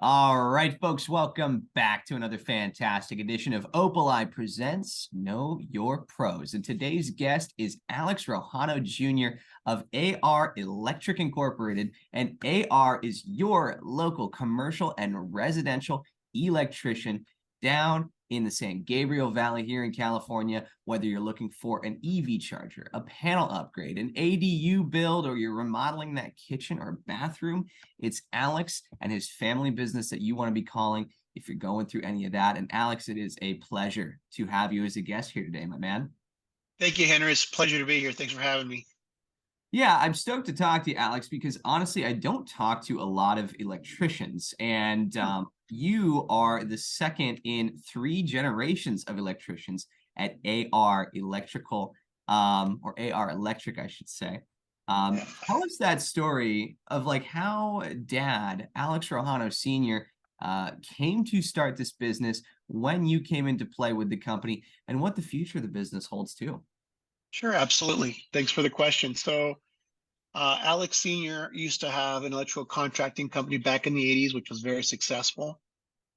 All right, folks, welcome back to another fantastic edition of Opal Presents Know Your Pros. And today's guest is Alex Rojano Jr. of AR Electric Incorporated. And AR is your local commercial and residential electrician down in the San Gabriel Valley here in California. Whether you're looking for an EV charger, a panel upgrade, an ADU build, or you're remodeling that kitchen or bathroom, it's Alex and his family business that you want to be calling if you're going through any of that. And Alex, it is a pleasure to have you as a guest here today, my man. Thank you, Henry. It's a pleasure to be here. Thanks for having me. Yeah, I'm stoked to talk to you, Alex, because honestly, I don't talk to a lot of electricians. And you are the second in three generations of electricians at AR Electrical, or AR Electric, I should say. Tell us that story of like how Dad, Alex Rojano Sr., came to start this business, when you came into play with the company, and what the future of the business holds too. Sure, absolutely. Thanks for the question. Alex Sr. used to have an electrical contracting company back in the 80s, which was very successful.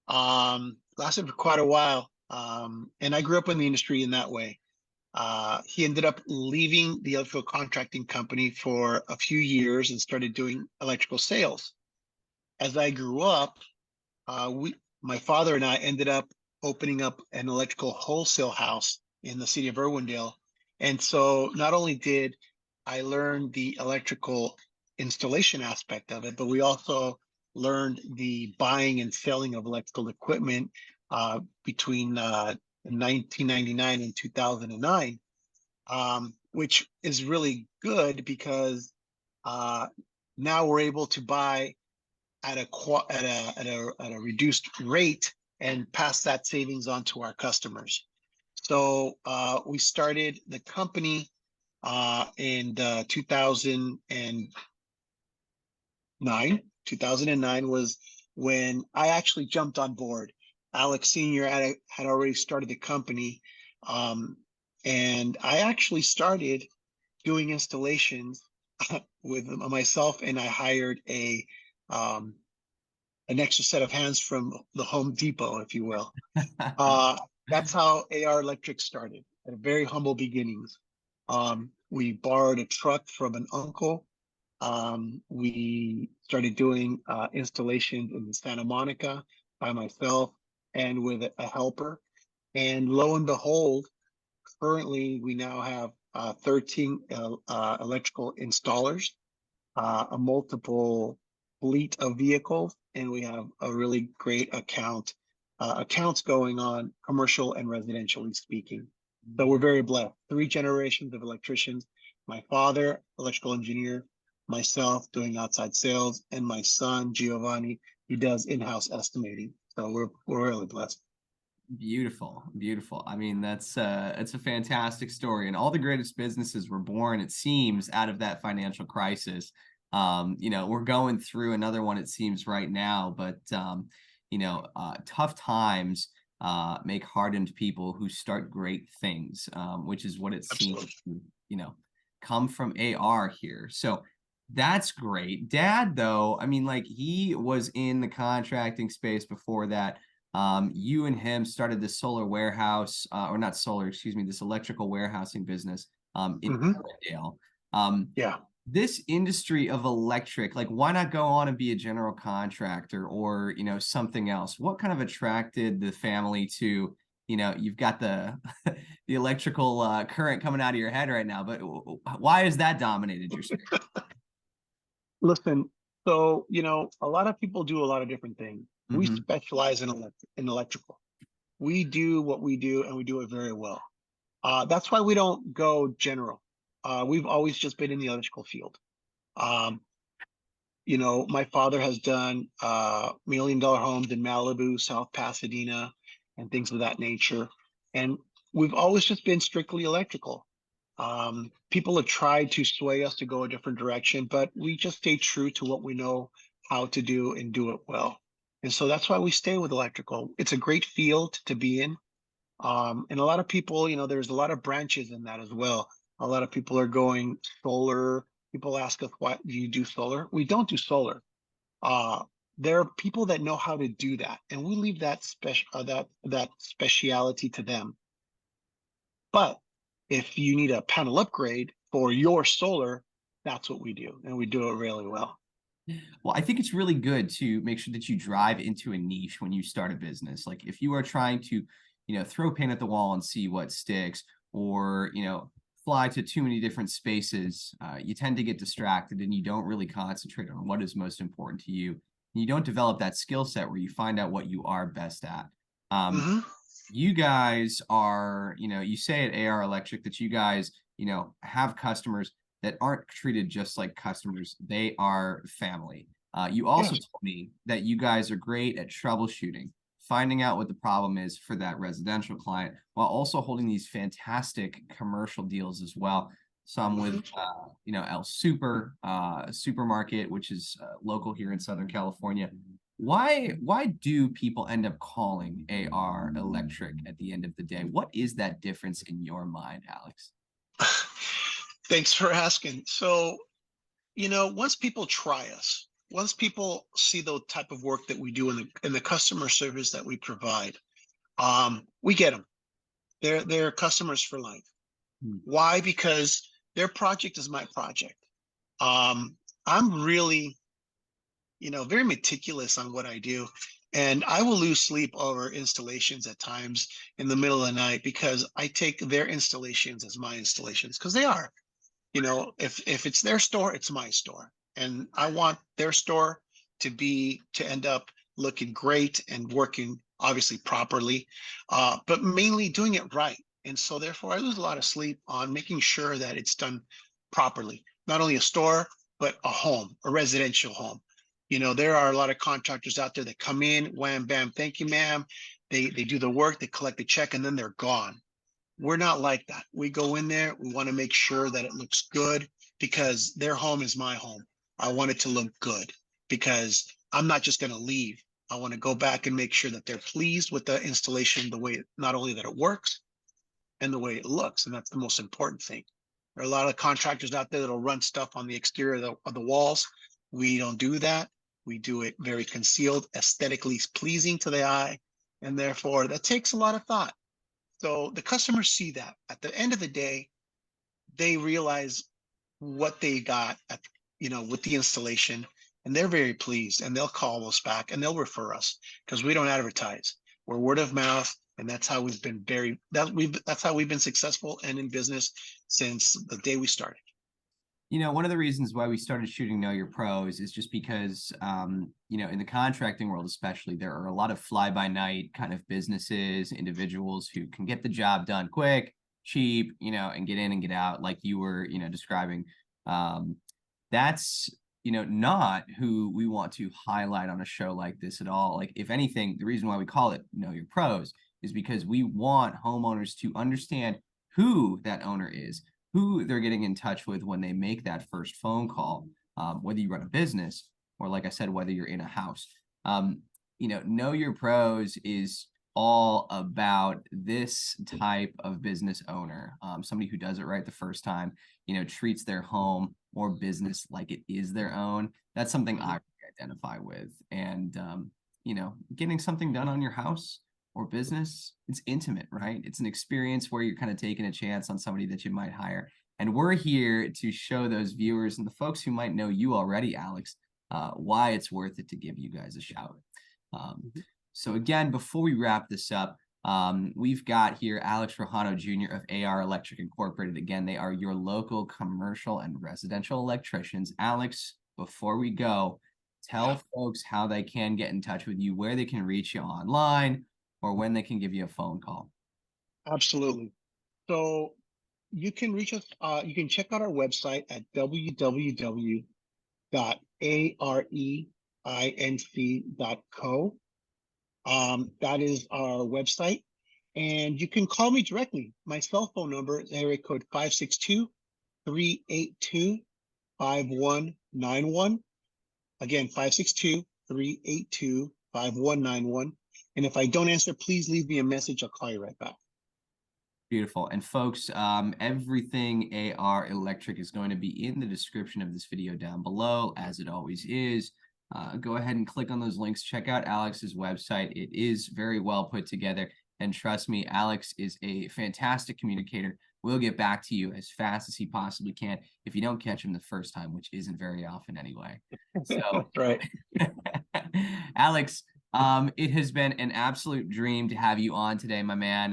Lasted for quite a while. And I grew up in the industry in that way. He ended up leaving the electrical contracting company for a few years and started doing electrical sales. As I grew up, my father and I ended up opening up an electrical wholesale house in the city of Irwindale. And so not only did I learn the electrical installation aspect of it, but we also learned the buying and selling of electrical equipment between 1999 and 2009, which is really good because now we're able to buy at a reduced rate and pass that savings on to our customers. So we started the company in 2009. 2009 was when I actually jumped on board. Alex Sr. had already started the company, and I actually started doing installations with myself, and I hired an extra set of hands from the Home Depot, if you will. That's how AR Electric started, at very humble beginnings. We borrowed a truck from an uncle. We started doing installations in Santa Monica by myself and with a helper. And lo and behold, currently we now have 13 electrical installers, a multiple fleet of vehicles, and we have a really great accounts going on, commercial and residentially speaking. So we're very blessed. Three generations of electricians. My father, electrical engineer, myself doing outside sales, and my son, Giovanni, he does in-house estimating. So we're really blessed. Beautiful, beautiful. I mean, it's a fantastic story, and all the greatest businesses were born, it seems, out of that financial crisis. We're going through another one, it seems, right now, but tough times make hardened people who start great things, which is what it seems to, come from AR here. So that's great. Dad, though, I mean, like, he was in the contracting space before that. You and him started this solar warehouse, or not solar, excuse me, this electrical warehousing business in Irwindale. Yeah. This industry of electric, like, why not go on and be a general contractor or, something else? What kind of attracted the family to, you've got the the electrical current coming out of your head right now, but why has that dominated your space? Listen, so, a lot of people do a lot of different things. We specialize in electrical. We do what we do, and we do it very well. That's why we don't go general. We've always just been in the electrical field. My father has done $1 million homes in Malibu, South Pasadena, and things of that nature. And we've always just been strictly electrical. People have tried to sway us to go a different direction, but we just stay true to what we know how to do and do it well. And so that's why we stay with electrical. It's a great field to be in. And a lot of people, there's a lot of branches in that as well. A lot of people are going solar. People ask us, why do you do solar? We don't do solar. There are people that know how to do that, and we leave that that speciality to them. But if you need a panel upgrade for your solar, that's what we do, and we do it really well. Well, I think it's really good to make sure that you drive into a niche when you start a business. Like if you are trying to, throw paint at the wall and see what sticks, or, fly to too many different spaces, you tend to get distracted and you don't really concentrate on what is most important to you. You don't develop that skill set where you find out what you are best at. Um, Hmm. you guys are, you say at AR Electric that you guys, have customers that aren't treated just like customers. They are family. You also Yes. told me that you guys are great at troubleshooting, finding out what the problem is for that residential client, while also holding these fantastic commercial deals as well. Some with, Hmm. El Super, supermarket, which is local here in Southern California. Why do people end up calling AR Electric at the end of the day? What is that difference in your mind, Alex? Thanks for asking. So, once people try us, once people see the type of work that we do and the customer service that we provide, we get them. They're customers for life. Hmm. Why? Because their project is my project. I'm really, very meticulous on what I do. And I will lose sleep over installations at times in the middle of the night because I take their installations as my installations because they are. If it's their store, it's my store. And I want their store to end up looking great and working obviously properly, but mainly doing it right. And so therefore I lose a lot of sleep on making sure that it's done properly. Not only a store, but a home, a residential home. There are a lot of contractors out there that come in, wham, bam, thank you, ma'am. They do the work, they collect the check, and then they're gone. We're not like that. We go in there, we want to make sure that it looks good because their home is my home. I want it to look good because I'm not just going to leave. I want to go back and make sure that they're pleased with the installation, the way, not only that it works and the way it looks. And that's the most important thing. There are a lot of contractors out there that'll run stuff on the exterior of the walls. We don't do that. We do it very concealed, aesthetically pleasing to the eye. And therefore, that takes a lot of thought. So the customers see that at the end of the day, they realize what they got with the installation, and they're very pleased, and they'll call us back and they'll refer us because we don't advertise. We're word of mouth, and that's how we've been that's how we've been successful and in business since the day we started. One of the reasons why we started shooting Know Your Pros is just because, in the contracting world, especially, there are a lot of fly by night kind of businesses, individuals who can get the job done quick, cheap, and get in and get out, like you were, describing. Um, that's, not who we want to highlight on a show like this at all. Like, if anything, the reason why we call it Know Your Pros is because we want homeowners to understand who that owner is, who they're getting in touch with when they make that first phone call, whether you run a business or, like I said, whether you're in a house. Know Your Pros is all about this type of business owner, somebody who does it right the first time, treats their home or business like it is their own. That's something I identify with. And, getting something done on your house or business, it's intimate, right? It's an experience where you're kind of taking a chance on somebody that you might hire. And we're here to show those viewers and the folks who might know you already, Alex, why it's worth it to give you guys a shout. Um, so again, before we wrap this up, we've got here Alex Rojano Jr. of AR Electric Incorporated. Again, they are your local commercial and residential electricians. Alex, before we go, tell folks how they can get in touch with you, where they can reach you online, or when they can give you a phone call. Absolutely. So you can reach us. You can check out our website at www.areinc.co. That is our website. And you can call me directly. My cell phone number is area code 562-382-5191. Again, 562-382-5191. And if I don't answer, please leave me a message. I'll call you right back. Beautiful. And folks, everything AR Electric is going to be in the description of this video down below, as it always is. go ahead and click on those links. Check out Alex's website. It is very well put together. And trust me, Alex is a fantastic communicator. We'll get back to you as fast as he possibly can if you don't catch him the first time, which isn't very often anyway. So, That's right. Alex, it has been an absolute dream to have you on today, my man.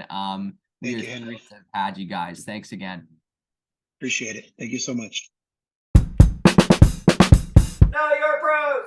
We Thank are you, Henry. thrilled to have had you guys. Thanks again. Appreciate it. Thank you so much. Know your pros.